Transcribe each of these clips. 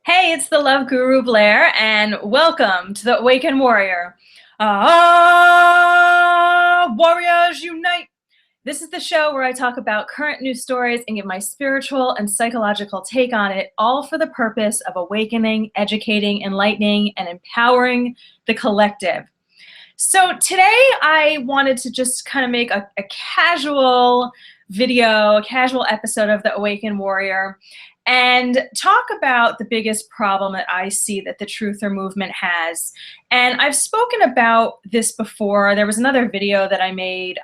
Hey, it's the Love Guru Blair, and welcome to the Awakened Warrior. Warriors unite! This is the show where I talk about current news stories and give my spiritual and psychological take on it, all for the purpose of awakening, educating, enlightening, and empowering the collective. So today I wanted to just kind of make a casual video, a casual episode of the Awakened Warrior, and talk about the biggest problem that I see that the Truther movement has. And I've spoken about this before. There was another video that I made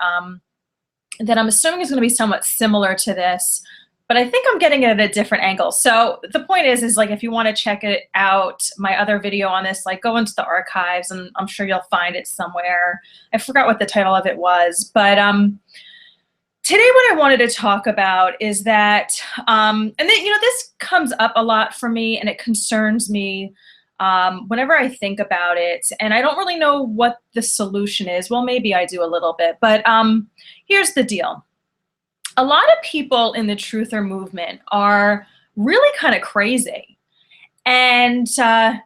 that I'm assuming is going to be somewhat similar to this, but I think I'm getting it at a different angle. So the point is like, if you want to check it out, my other video on this, like go into the archives and I'm sure you'll find it somewhere. I forgot what the title of it was, but today what I wanted to talk about is that, and then, this comes up a lot for me and it concerns me whenever I think about it, and I don't really know what the solution is. Well, maybe I do a little bit, but here's the deal. A lot of people in the Truther movement are really kind of crazy. And, I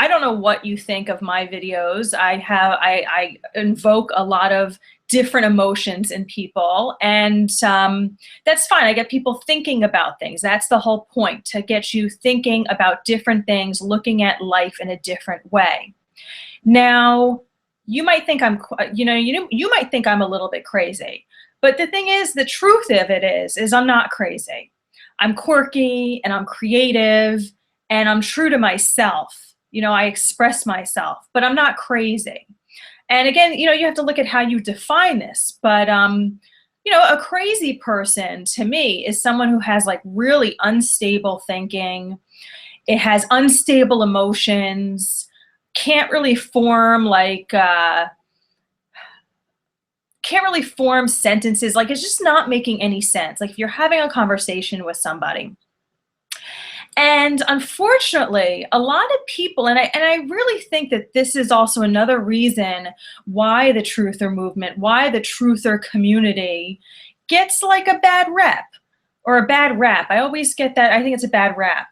don't know what you think of my videos. I invoke a lot of different emotions in people, and that's fine. I get people thinking about things. That's the whole point, to get you thinking about different things, looking at life in a different way. Now, you might think I'm, you might think I'm a little bit crazy, but the thing is, the truth of it is I'm not crazy. I'm quirky and I'm creative and I'm true to myself. I express myself, but I'm not crazy. And again, you have to look at how you define this, but a crazy person to me is someone who has like really unstable thinking. It has unstable emotions, can't really form sentences. Like, it's just not making any sense. Like if you're having a conversation with somebody. And unfortunately, a lot of people, and I really think that this is also another reason why the Truther movement, why the Truther community gets like a bad rep or a bad rap. I always get that. I think it's a bad rap.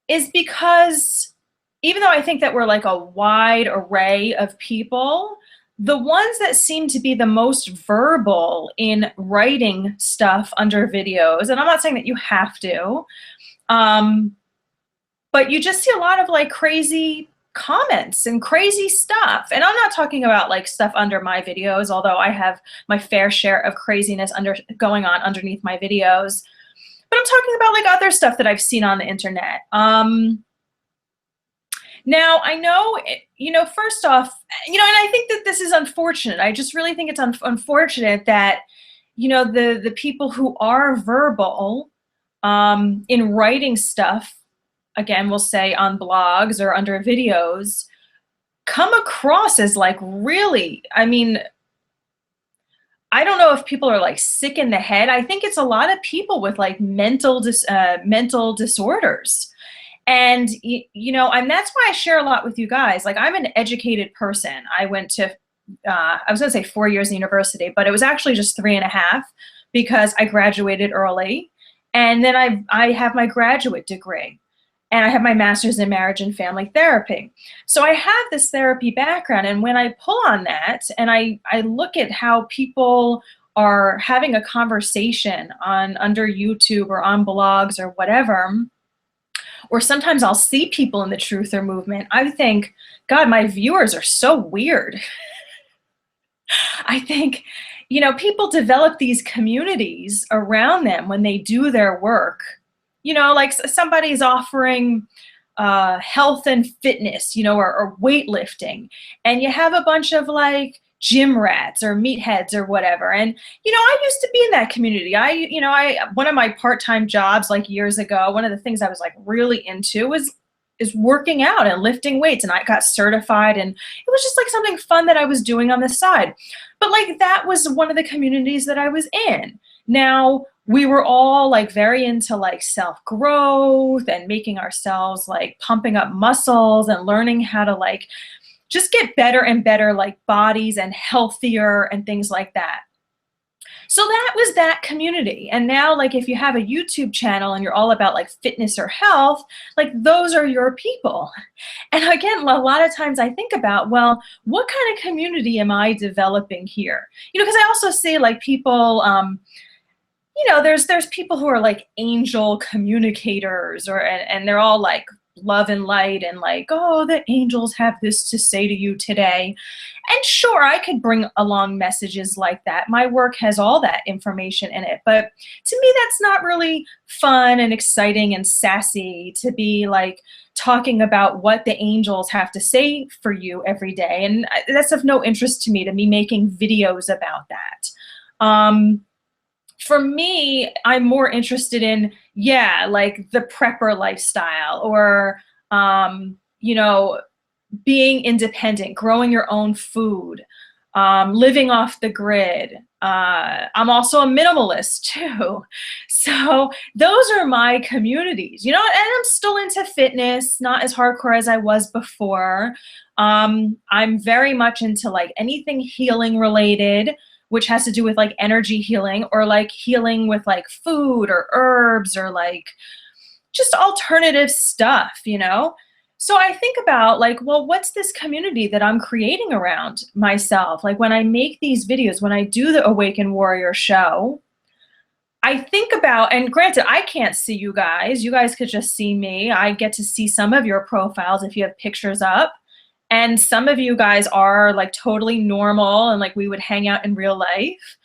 Is because even though I think that we're like a wide array of people, the ones that seem to be the most verbal in writing stuff under videos, and I'm not saying that you have to, but you just see a lot of like crazy comments and crazy stuff. And I'm not talking about like stuff under my videos, although I have my fair share of craziness going on underneath my videos. But I'm talking about like other stuff that I've seen on the internet. Now, I know, first off, and I think that this is unfortunate. I just really think it's unfortunate that, the people who are verbal in writing stuff, again, we'll say on blogs or under videos, come across as like really, I don't know if people are like sick in the head. I think it's a lot of people with like mental disorders. And, and that's why I share a lot with you guys. Like, I'm an educated person. I went to, I was going to say 4 years in university, but it was actually just 3.5 because I graduated early. And then I have my graduate degree and I have my master's in marriage and family therapy. So I have this therapy background. And when I pull on that and I look at how people are having a conversation under YouTube or on blogs or whatever, or sometimes I'll see people in the Truther movement, I think, God, my viewers are so weird. I think, people develop these communities around them when they do their work. Like somebody's offering health and fitness, or weightlifting, and you have a bunch of like gym rats or meatheads or whatever. And, I used to be in that community. One of my part-time jobs like years ago, one of the things I was like really into is working out and lifting weights. And I got certified and it was just like something fun that I was doing on the side. But like, that was one of the communities that I was in. Now, we were all like very into like self-growth and making ourselves like pumping up muscles and learning how to like just get better and better like bodies and healthier and things like that. So that was that community. And now, like, if you have a YouTube channel and you're all about like fitness or health, like those are your people. And again, a lot of times I think about, well, what kind of community am I developing here? Because I also see like people, there's people who are like angel communicators, and they're all like love and light and like, oh, the angels have this to say to you today. And sure, I could bring along messages like that. My work has all that information in it. But to me, that's not really fun and exciting and sassy to be like talking about what the angels have to say for you every day. And that's of no interest to me making videos about that. For me, I'm more interested in, like the prepper lifestyle, or, being independent, growing your own food, living off the grid. I'm also a minimalist too. So those are my communities, and I'm still into fitness, not as hardcore as I was before. I'm very much into like anything healing related, which has to do with like energy healing, or like healing with like food or herbs, or like just alternative stuff. So I think about like, well, what's this community that I'm creating around myself? Like when I make these videos, when I do the Awakened Warrior show, I think about, and granted, I can't see you guys. You guys could just see me. I get to see some of your profiles if you have pictures up. And some of you guys are like totally normal and like we would hang out in real life.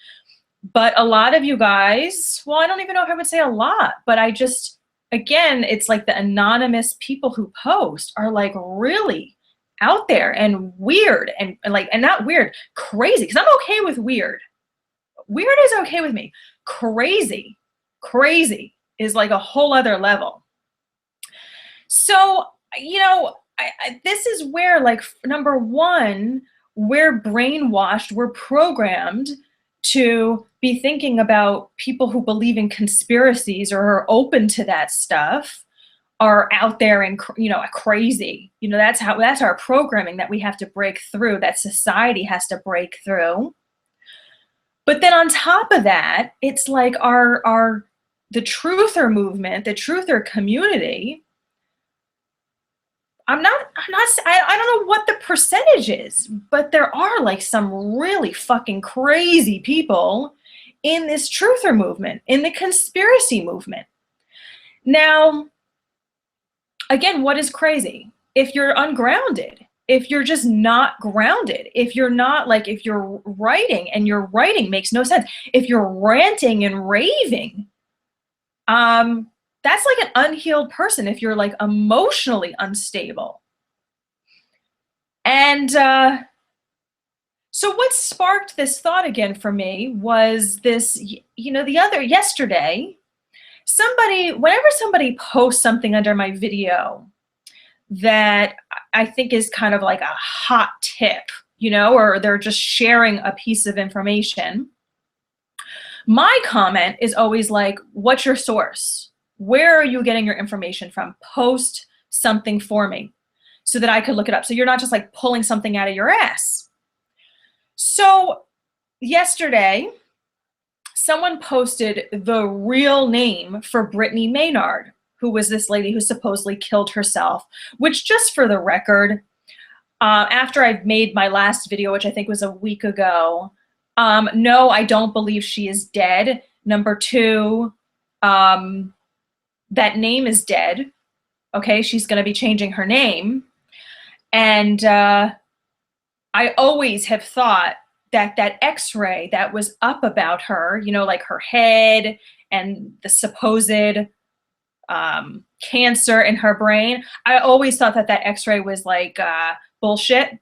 But a lot of you guys, well, I don't even know if I would say a lot, but again, it's like the anonymous people who post are like really out there and weird and not weird, crazy. Because I'm okay with weird. Weird is okay with me. Crazy is like a whole other level. So, this is where, like, number one, we're brainwashed, we're programmed to be thinking about people who believe in conspiracies or are open to that stuff are out there and, crazy. That's our programming that we have to break through, that society has to break through. But then on top of that, it's like the truther movement, the truther community. I don't know what the percentage is, but there are like some really fucking crazy people in this truther movement, in the conspiracy movement. Now, again, what is crazy? If you're ungrounded, if you're just not grounded, if you're writing and your writing makes no sense, if you're ranting and raving, that's like an unhealed person if you're like emotionally unstable. And so what sparked this thought again for me was this, yesterday, whenever somebody posts something under my video that I think is kind of like a hot tip, or they're just sharing a piece of information, my comment is always like, what's your source? Where are you getting your information from? Post something for me so that I could look it up. So you're not just like pulling something out of your ass. So yesterday, someone posted the real name for Brittany Maynard, who was this lady who supposedly killed herself, which, just for the record, after I made my last video, which I think was a week ago, no, I don't believe she is dead. Number two, that name is dead. Okay, she's going to be changing her name. And I always have thought that x-ray that was up about her, like her head and the supposed cancer in her brain, I always thought that x-ray was like bullshit.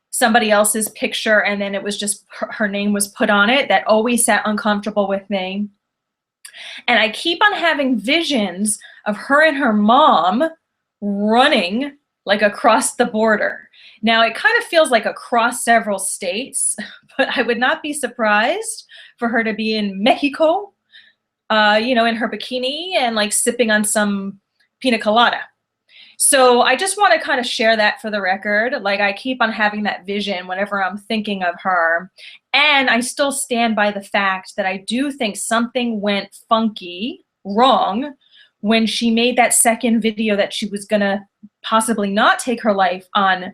Somebody else's picture, and then it was just her name was put on it. That always sat uncomfortable with me. And I keep on having visions of her and her mom running like across the border. Now it kind of feels like across several states, but I would not be surprised for her to be in Mexico, in her bikini and like sipping on some pina colada. So I just want to kind of share that for the record. Like, I keep on having that vision whenever I'm thinking of her. And I still stand by the fact that I do think something went funky, wrong, when she made that second video that she was gonna possibly not take her life on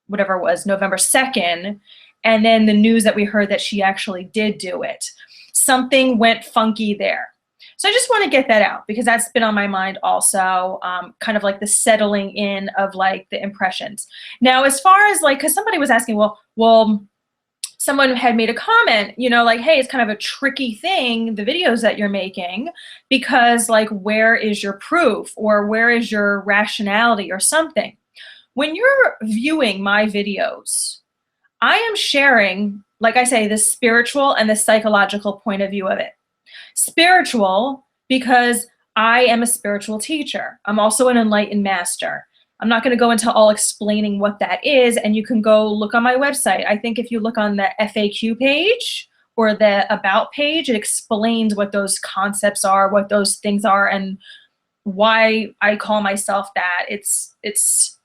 whatever it was, November 2nd, and then the news that we heard that she actually did do it. Something went funky there. So I just want to get that out because that's been on my mind also, kind of like the settling in of like the impressions. Now, as far as like, because somebody was asking, well, someone had made a comment, you know, like, hey, it's kind of a tricky thing, the videos that you're making, because like, where is your proof or where is your rationality or something? When you're viewing my videos, I am sharing, like I say, the spiritual and the psychological point of view of it. Spiritual, because I am a spiritual teacher. I'm also an enlightened master. I'm not going to go into all explaining what that is, and you can go look on my website. I think if you look on the FAQ page or the About page, it explains what those concepts are, what those things are, and why I call myself that. It's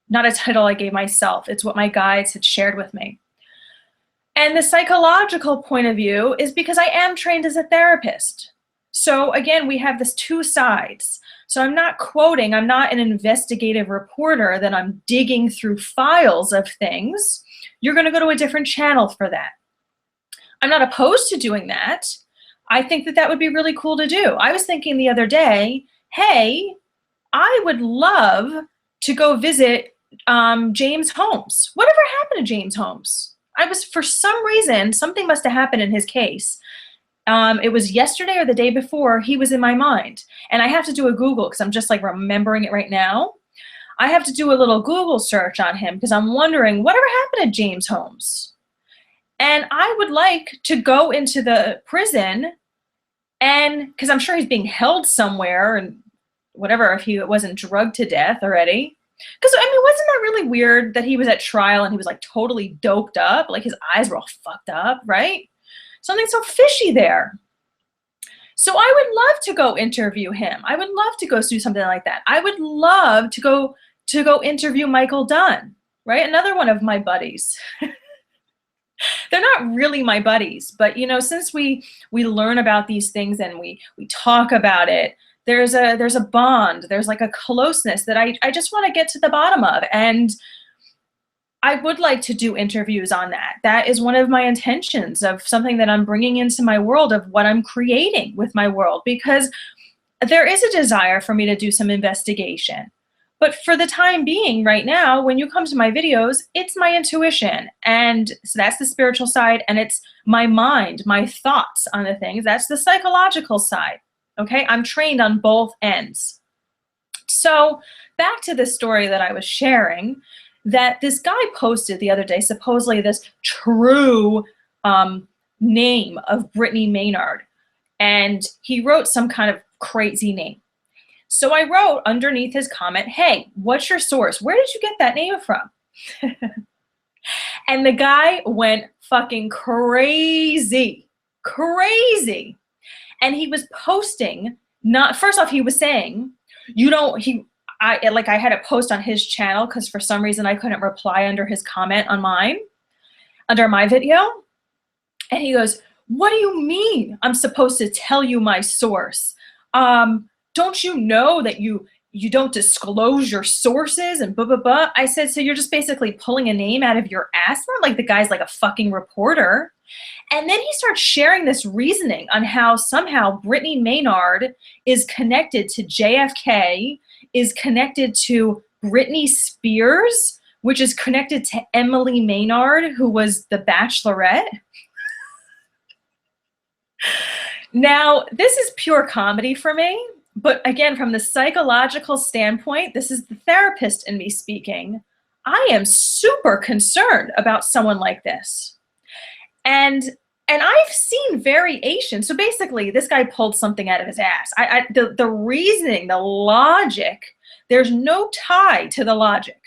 not a title I gave myself. It's what my guides had shared with me. And the psychological point of view is because I am trained as a therapist. So again, we have this two sides. So I'm not quoting, I'm not an investigative reporter that I'm digging through files of things. You're going to go to a different channel for that. I'm not opposed to doing that. I think that that would be really cool to do. I was thinking the other day, hey, I would love to go visit James Holmes. Whatever happened to James Holmes? For some reason, something must have happened in his case. It was yesterday or the day before, he was in my mind. And I have to do a Google because I'm just like remembering it right now. I have to do a little Google search on him because I'm wondering, whatever happened to James Holmes? And I would like to go into the prison and, because I'm sure he's being held somewhere and whatever, if he wasn't drugged to death already. Because, I mean, wasn't that really weird that he was at trial and he was like totally doped up? Like his eyes were all fucked up, right? Something so fishy there. So I would love to go interview him. I would love to go do something like that. I would love to go interview Michael Dunn, right? Another one of my buddies. They're not really my buddies, but you know, since we learn about these things and we talk about it, there's a bond, there's like a closeness that I just want to get to the bottom of. And I would like to do interviews on that. That is one of my intentions of something that I'm bringing into my world, of what I'm creating with my world, because there is a desire for me to do some investigation. But for the time being right now, when you come to my videos, it's my intuition. And so that's the spiritual side, and it's my mind, my thoughts on the things. That's the psychological side. Okay, I'm trained on both ends. So back to the story that I was sharing, that this guy posted the other day, supposedly this true name of Brittany Maynard. And he wrote some kind of crazy name. So I wrote underneath his comment, hey, what's your source? Where did you get that name from? And the guy went fucking crazy. And he was posting, first off, he was saying, I had a post on his channel because for some reason I couldn't reply under his comment on under my video. And he goes, what do you mean I'm supposed to tell you my source? Don't you know that you don't disclose your sources and blah, blah, blah. I said, so you're just basically pulling a name out of your ass? Not like the guy's like a fucking reporter. And then he starts sharing this reasoning on how somehow Brittany Maynard is connected to JFK, is connected to Britney Spears, which is connected to Emily Maynard, who was the Bachelorette. Now, this is pure comedy for me, but again, from the psychological standpoint, this is the therapist in me speaking. I am super concerned about someone like this. And I've seen variation. So basically, this guy pulled something out of his ass. The reasoning, the logic, there's no tie to the logic.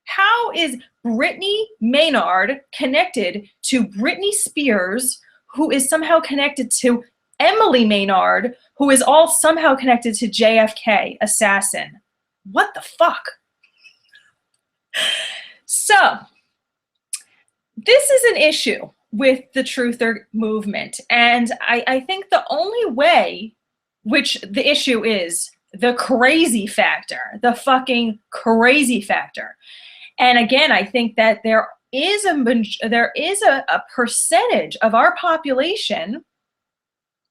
How is Brittany Maynard connected to Britney Spears, who is somehow connected to Emily Maynard, who is all somehow connected to JFK assassin? What the fuck? So this is an issue with the truther movement. And I think the only way, which the issue is the crazy factor, the fucking crazy factor. And again, I think that there is a percentage of our population,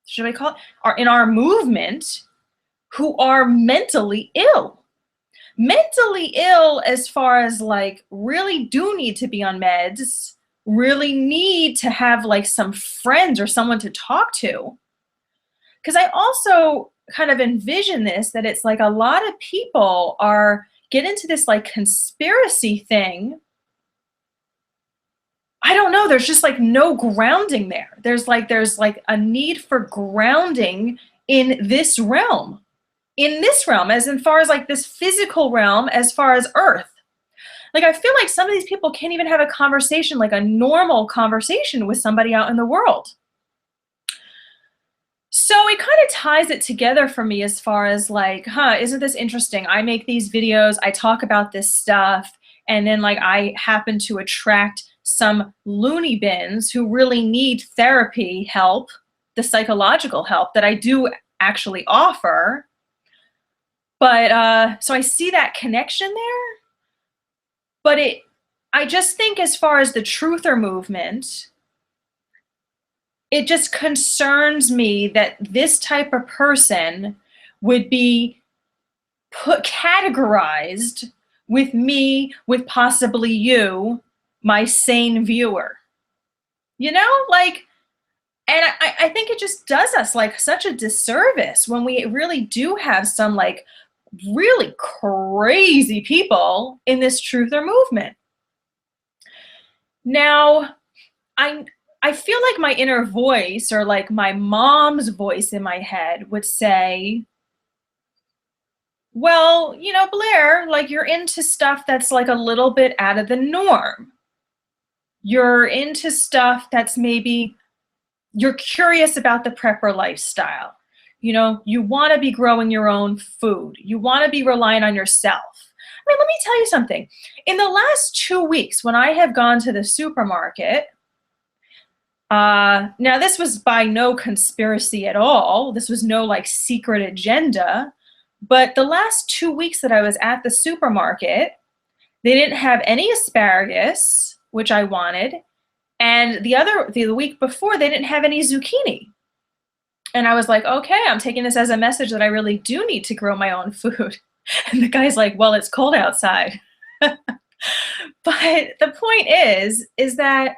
should I call it, are in our movement, who are mentally ill. Mentally ill as far as like really do need to be on meds, really need to have like some friends or someone to talk to. Because I also kind of envision this, that it's like a lot of people are get into this like conspiracy thing. I don't know, there's just like no grounding there. There's like a need for grounding in this realm. In this realm, as in far as like this physical realm, as far as Earth. Like I feel like some of these people can't even have a conversation, like a normal conversation with somebody out in the world. So it kind of ties it together for me as far as like, isn't this interesting? I make these videos, I talk about this stuff, and then like I happen to attract some loony bins who really need therapy help, the psychological help that I do actually offer. But so I see that connection there. But I just think as far as the truther movement, it just concerns me that this type of person would be categorized with me, with possibly you, my sane viewer. You know, like, and I think it just does us like such a disservice when we really do have some like really crazy people in this truther movement. Now, I feel like my inner voice, or like my mom's voice in my head, would say, well, you know, Blair, like you're into stuff that's like a little bit out of the norm. You're into stuff that's maybe, you're curious about the prepper lifestyle. You know, you want to be growing your own food. You want to be relying on yourself. I mean, let me tell you something. In the last 2 weeks, when I have gone to the supermarket, now this was by no conspiracy at all. This was no like secret agenda. But the last 2 weeks that I was at the supermarket, they didn't have any asparagus, which I wanted. And the week before, they didn't have any zucchini. And I was like, okay, I'm taking this as a message that I really do need to grow my own food. And the guy's like, well, it's cold outside. But the point is that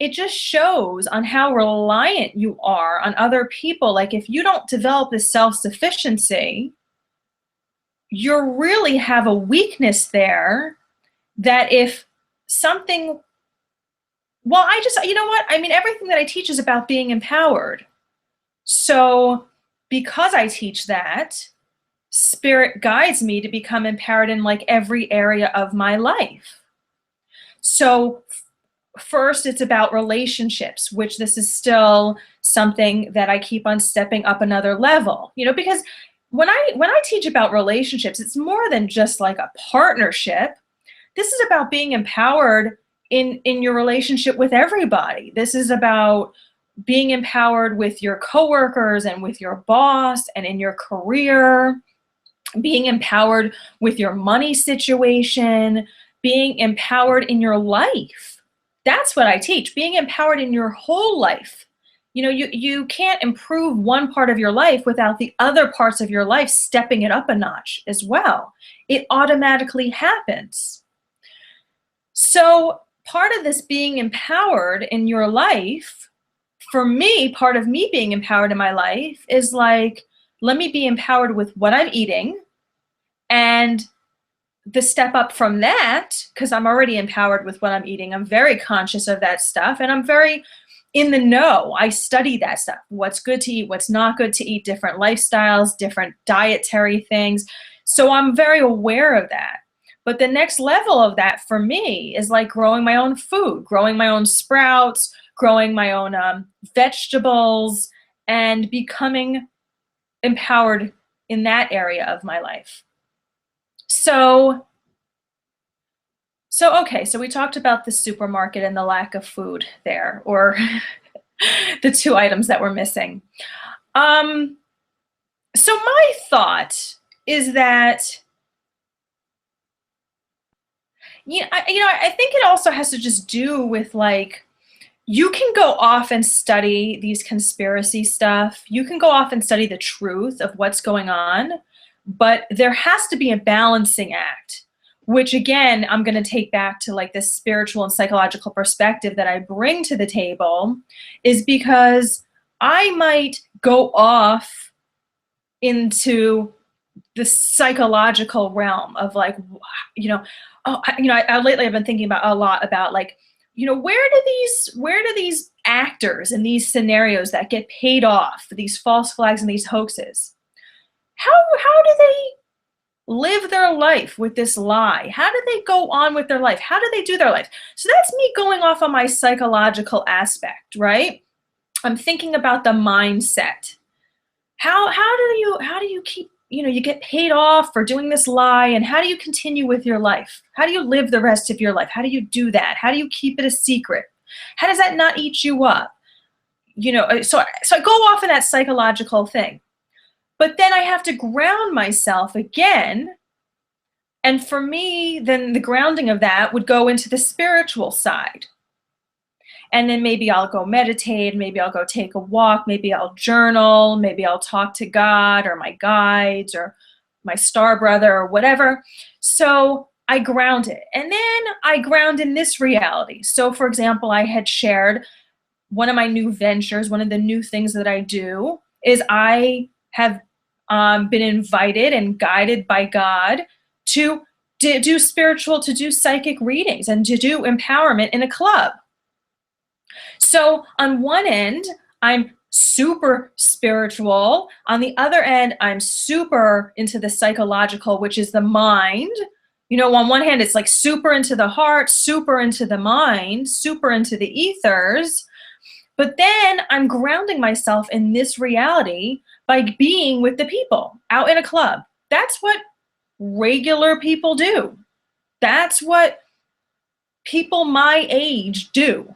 it just shows on how reliant you are on other people. Like if you don't develop this self-sufficiency, you really have a weakness there that if something, well, you know what? I mean, everything that I teach is about being empowered. So because I teach that, Spirit guides me to become empowered in like every area of my life. So first, it's about relationships, which this is still something that I keep on stepping up another level, you know, because when I teach about relationships, it's more than just like a partnership. This is about being empowered in your relationship with everybody. This is about being empowered with your coworkers and with your boss and in your career, being empowered with your money situation, being empowered in your life. That's what I teach, being empowered in your whole life. You know, you can't improve one part of your life without the other parts of your life stepping it up a notch as well. It automatically happens. So part of this being empowered in your life, for me, part of me being empowered in my life is like, let me be empowered with what I'm eating. And the step up from that, because I'm already empowered with what I'm eating, I'm very conscious of that stuff, and I'm very in the know. I study that stuff. What's good to eat, what's not good to eat, different lifestyles, different dietary things. So I'm very aware of that. But the next level of that for me is like growing my own food, growing my own sprouts, growing my own vegetables, and becoming empowered in that area of my life. So Okay, so we talked about the supermarket and the lack of food there, or the two items that we're missing. Um, so my thought is that, I think it also has to just do with like, you can go off and study these conspiracy stuff. You can go off and study the truth of what's going on, but there has to be a balancing act, which again, I'm going to take back to like this spiritual and psychological perspective that I bring to the table, is because I might go off into the psychological realm of like, you know, lately I've been thinking about a lot about like, where do these actors in these scenarios that get paid off for these false flags and these hoaxes, how do they live their life with this lie? How do they go on with their life? How do they do their life? So that's me going off on my psychological aspect, right? I'm thinking about the mindset. How do you keep, you get paid off for doing this lie, and how do you continue with your life? How do you live the rest of your life? How do you do that? How do you keep it a secret? How does that not eat you up? So I go off in that psychological thing. But then I have to ground myself again. And for me, then the grounding of that would go into the spiritual side. And then maybe I'll go meditate, maybe I'll go take a walk, maybe I'll journal, maybe I'll talk to God or my guides or my star brother or whatever. So I ground it. And then I ground in this reality. So for example, I had shared one of my new ventures, one of the new things that I do is I have been invited and guided by God to do psychic readings and to do empowerment in a club. So on one end, I'm super spiritual. On the other end, I'm super into the psychological, which is the mind. On one hand, it's like super into the heart, super into the mind, super into the ethers. But then I'm grounding myself in this reality by being with the people out in a club. That's what regular people do. That's what people my age do.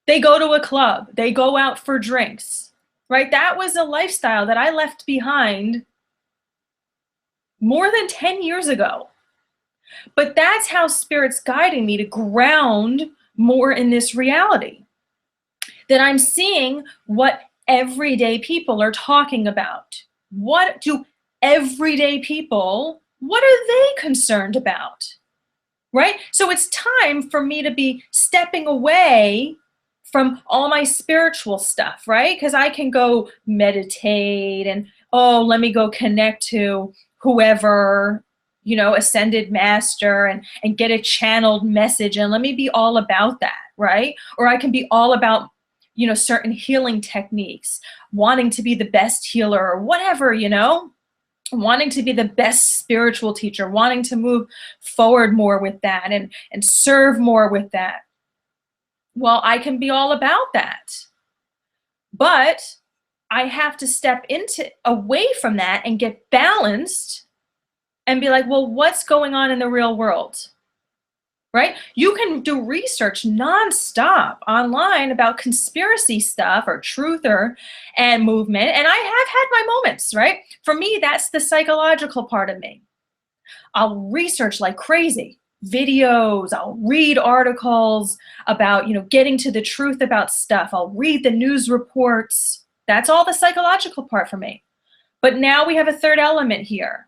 They go to a club, they go out for drinks, right? That was a lifestyle that I left behind more than 10 years ago. But that's how Spirit's guiding me to ground more in this reality. That I'm seeing what everyday people are talking about. What do everyday people, what are they concerned about? Right? So it's time for me to be stepping away from all my spiritual stuff, right? Because I can go meditate and, let me go connect to whoever, ascended master and get a channeled message, and let me be all about that, right? Or I can be all about, certain healing techniques, wanting to be the best healer or whatever, wanting to be the best spiritual teacher, wanting to move forward more with that and serve more with that. Well, I can be all about that. But I have to step away from that and get balanced and be like, well, what's going on in the real world? Right? You can do research nonstop online about conspiracy stuff or truther and movement. And I have had my moments, right? For me, that's the psychological part of me. I'll research like crazy. Videos, I'll read articles about, getting to the truth about stuff. I'll read the news reports. That's all the psychological part for me. But now we have a third element here,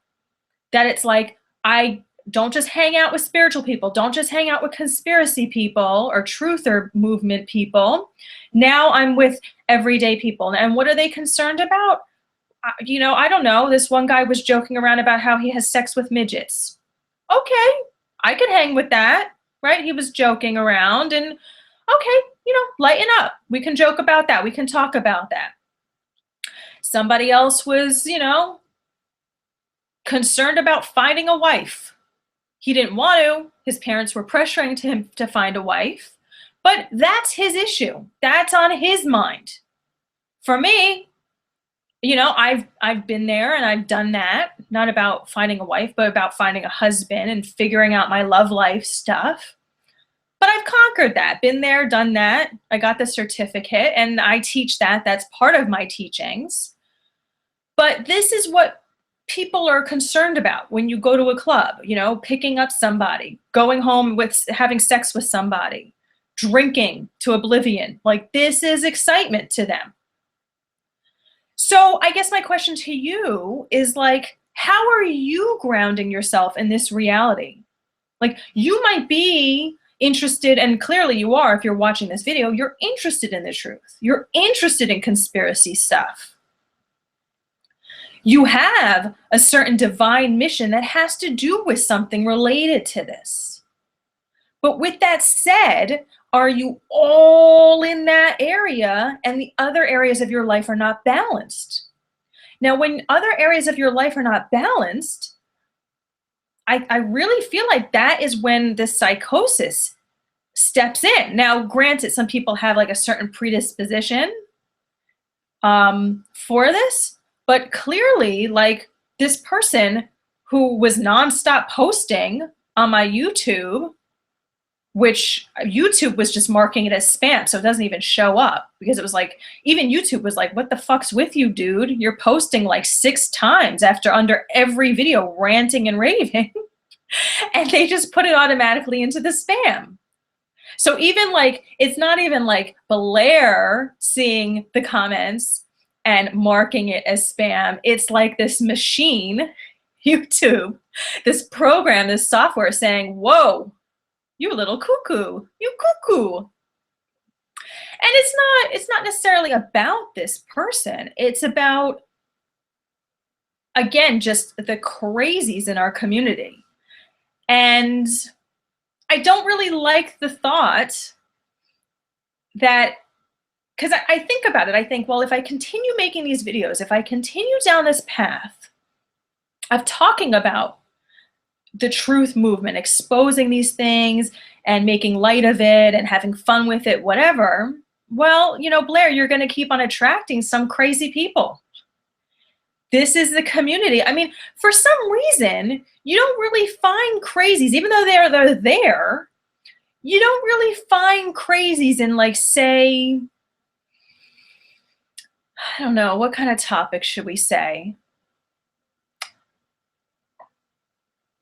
that it's like, I don't just hang out with spiritual people. Don't just hang out with conspiracy people or truther movement people. Now I'm with everyday people. And what are they concerned about? I don't know. This one guy was joking around about how he has sex with midgets. Okay, I could hang with that, right? He was joking around and okay, lighten up. We can joke about that. We can talk about that. Somebody else was, concerned about finding a wife. He didn't want to. His parents were pressuring him to find a wife, but that's his issue. That's on his mind. For me, I've been there and I've done that, not about finding a wife, but about finding a husband and figuring out my love life stuff. But I've conquered that, been there, done that. I got the certificate and I teach that. That's part of my teachings. But this is what people are concerned about when you go to a club, picking up somebody, going home with having sex with somebody, drinking to oblivion. Like, this is excitement to them. So I guess my question to you is, like, how are you grounding yourself in this reality? Like, you might be interested, and clearly you are if you're watching this video, you're interested in the truth. You're interested in conspiracy stuff. You have a certain divine mission that has to do with something related to this. But with that said, are you all in that area and the other areas of your life are not balanced? Now, when other areas of your life are not balanced, I really feel like that is when the psychosis steps in. Now, granted, some people have like a certain predisposition for this, but clearly, like, this person who was nonstop posting on my YouTube, which YouTube was just marking it as spam, so it doesn't even show up, because it was like, even YouTube was like, what the fuck's with you, dude? You're posting like 6 times after under every video ranting and raving. And they just put it automatically into the spam. So even like, it's not even like Blair seeing the comments and marking it as spam. It's like this machine, YouTube, this program, this software saying, whoa, you little cuckoo, you cuckoo. And it's not necessarily about this person. It's about, again, just the crazies in our community. And I don't really like the thought that, because I think about it, I think, well, if I continue making these videos, if I continue down this path of talking about the truth movement, exposing these things and making light of it and having fun with it, whatever, well, Blair, you're going to keep on attracting some crazy people. This is the community. I mean, for some reason, you don't really find crazies, even though they're there, you don't really find crazies in, like, say, I don't know, what kind of topic should we say?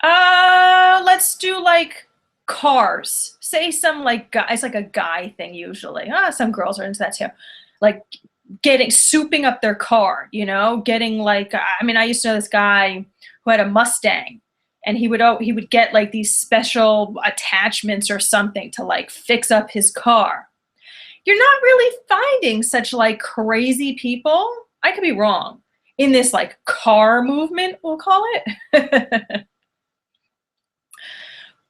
Let's do like cars. Say some like guy, it's like a guy thing usually. Some girls are into that too. Like souping up their car, getting like, I mean, I used to know this guy who had a Mustang, and he would get like these special attachments or something to like fix up his car. You're not really finding such like crazy people. I could be wrong in this like car movement, we'll call it.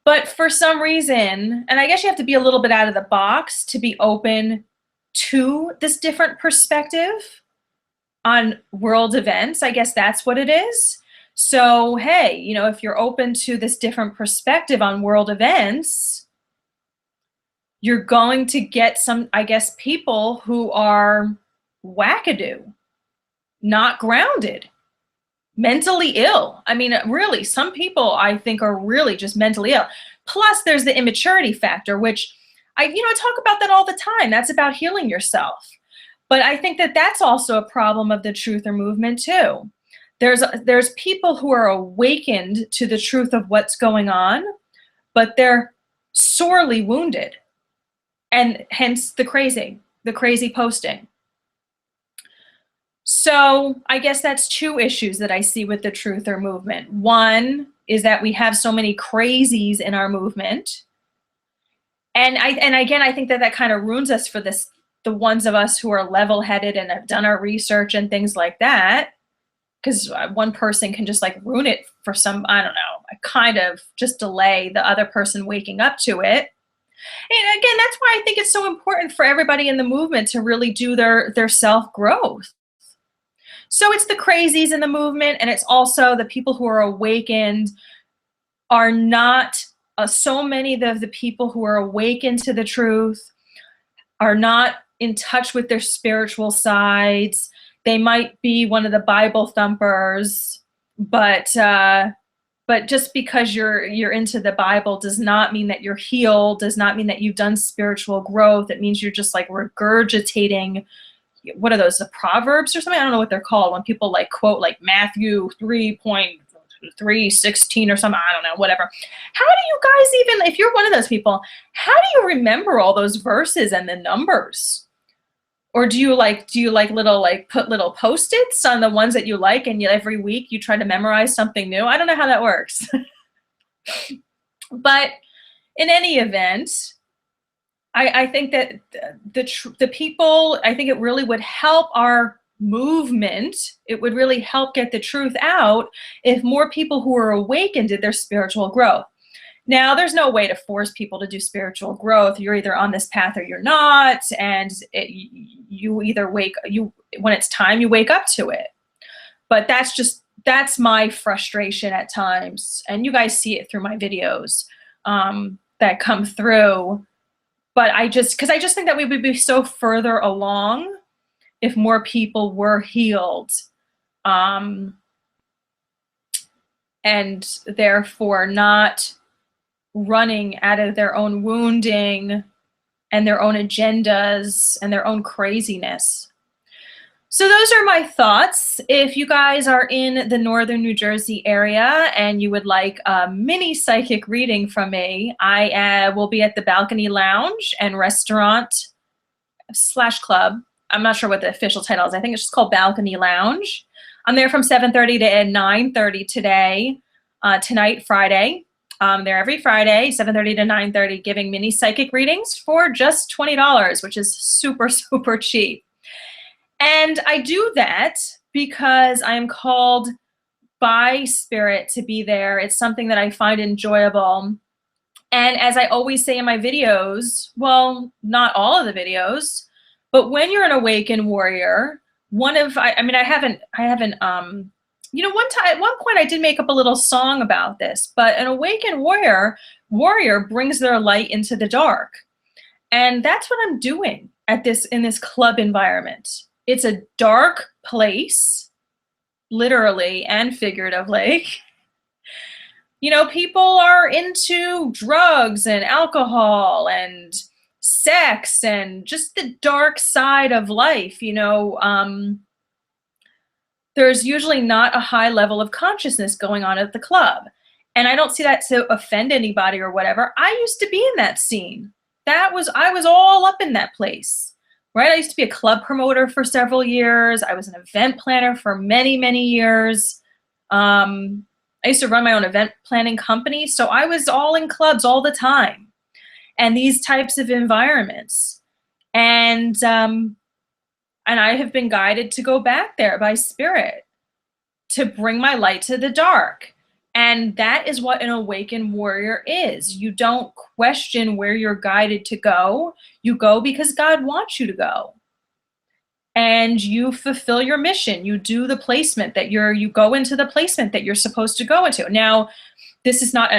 But for some reason, and I guess you have to be a little bit out of the box to be open to this different perspective on world events. I guess that's what it is. So, hey, if you're open to this different perspective on world events, you're going to get some, I guess, people who are wackadoo, not grounded, mentally ill. I mean, really, some people I think are really just mentally ill. Plus, there's the immaturity factor, which I talk about that all the time. That's about healing yourself. But I think that that's also a problem of the truther movement too. There's people who are awakened to the truth of what's going on, but they're sorely wounded, and hence the crazy posting. So I guess that's 2 issues that I see with the truther movement. One is that we have so many crazies in our movement. And again, I think that kind of ruins us for this, the ones of us who are level-headed and have done our research and things like that. Because one person can just like ruin it for some, I don't know, kind of just delay the other person waking up to it. And again, that's why I think it's so important for everybody in the movement to really do their self-growth. So it's the crazies in the movement, and it's also the people who are awakened are not, so many of the people who are awakened to the truth are not in touch with their spiritual sides. They might be one of the Bible thumpers, but just because you're into the Bible does not mean that you're healed, does not mean that you've done spiritual growth. It means you're just like regurgitating, what are those, the Proverbs or something? I don't know what they're called when people like quote like Matthew 3:316 or something. I don't know, whatever. How do you guys even, if you're one of those people, how do you remember all those verses and the numbers? Or do you put little Post-its on the ones that you like, and every week you try to memorize something new? I don't know how that works. But in any event, I think that the people, I think it really would help our movement. It would really help get the truth out if more people who are awakened did their spiritual growth. Now, there's no way to force people to do spiritual growth. You're either on this path or you're not, and you either when it's time, you wake up to it. But that's my frustration at times, and you guys see it through my videos that come through. But I just think that we would be so further along if more people were healed, and therefore not running out of their own wounding and their own agendas and their own craziness. So those are my thoughts. If you guys are in the northern New Jersey area and you would like a mini psychic reading from me, I will be at the Balcony Lounge and Restaurant / Club. I'm not sure what the official title is. I think it's just called Balcony Lounge. I'm there from 7:30 to 9:30 tonight, Friday. There every Friday, 7:30 to 9:30, giving mini psychic readings for just $20, which is super, super cheap. And I do that because I am called by Spirit to be there. It's something that I find enjoyable. And as I always say in my videos, well, not all of the videos, but when you're an awakened warrior, I haven't, at one point I did make up a little song about this, but an awakened warrior brings their light into the dark. And that's what I'm doing in this club environment. It's a dark place, literally and figuratively. People are into drugs and alcohol and sex and just the dark side of life. There's usually not a high level of consciousness going on at the club. And I don't see that to offend anybody or whatever. I used to be in that scene. I was all up in that place, right? I used to be a club promoter for several years. I was an event planner for many, many years. I used to run my own event planning company. So I was all in clubs all the time and these types of environments. And I have been guided to go back there by Spirit to bring my light to the dark. And that is what an awakened warrior is. You don't question where you're guided to go. You go because God wants you to go. And you fulfill your mission. You do the placement you go into the placement that you're supposed to go into. Now, this is not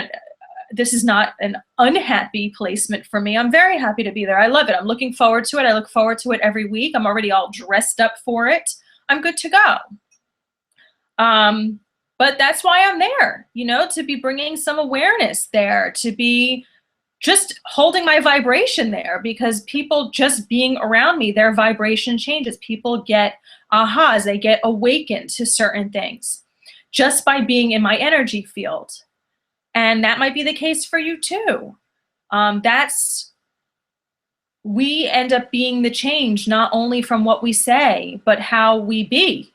an unhappy placement for me. I'm very happy to be there. I love it. I'm looking forward to it. I look forward to it every week. I'm already all dressed up for it. I'm good to go. But that's why I'm there, to be bringing some awareness there, to be just holding my vibration there, because people just being around me, their vibration changes. People get ahas, they get awakened to certain things just by being in my energy field. And that might be the case for you too. We end up being the change, not only from what we say, but how we be.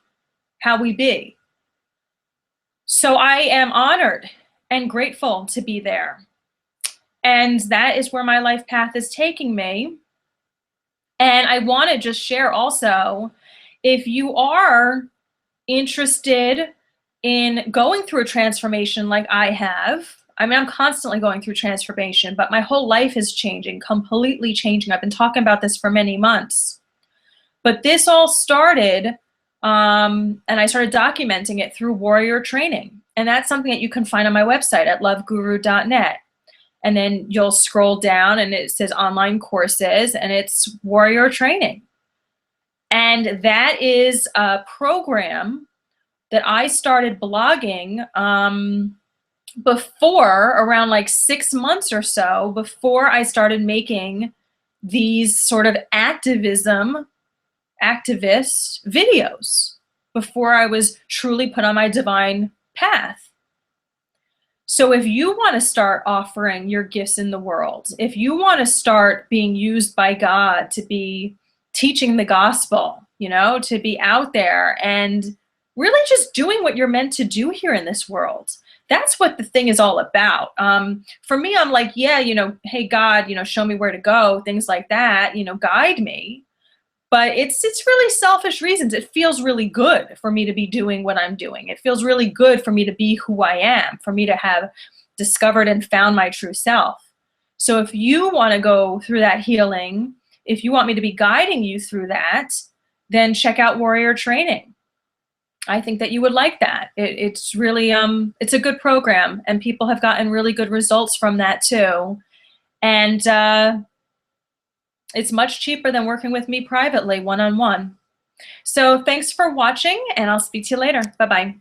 So I am honored and grateful to be there. And that is where my life path is taking me. And I want to just share also, if you are interested in going through a transformation like I have, I'm constantly going through transformation, but my whole life is changing, completely changing. I've been talking about this for many months. But this all started, and I started documenting it through warrior training. And that's something that you can find on my website at loveguru.net. And then you'll scroll down and it says online courses, and it's warrior training. And that is a program that I started blogging before, around like 6 months or so, before I started making these sort of activist videos, before I was truly put on my divine path. So if you want to start offering your gifts in the world, if you want to start being used by God to be teaching the gospel, to be out there and really just doing what you're meant to do here in this world. That's what the thing is all about. For me, I'm like, yeah, hey, God, show me where to go, things like that, guide me. But it's really selfish reasons. It feels really good for me to be doing what I'm doing. It feels really good for me to be who I am, for me to have discovered and found my true self. So if you want to go through that healing, if you want me to be guiding you through that, then check out Warrior Training. I think that you would like that. It's really, it's a good program, and people have gotten really good results from that too. And it's much cheaper than working with me privately, one-on-one. So thanks for watching, and I'll speak to you later. Bye-bye.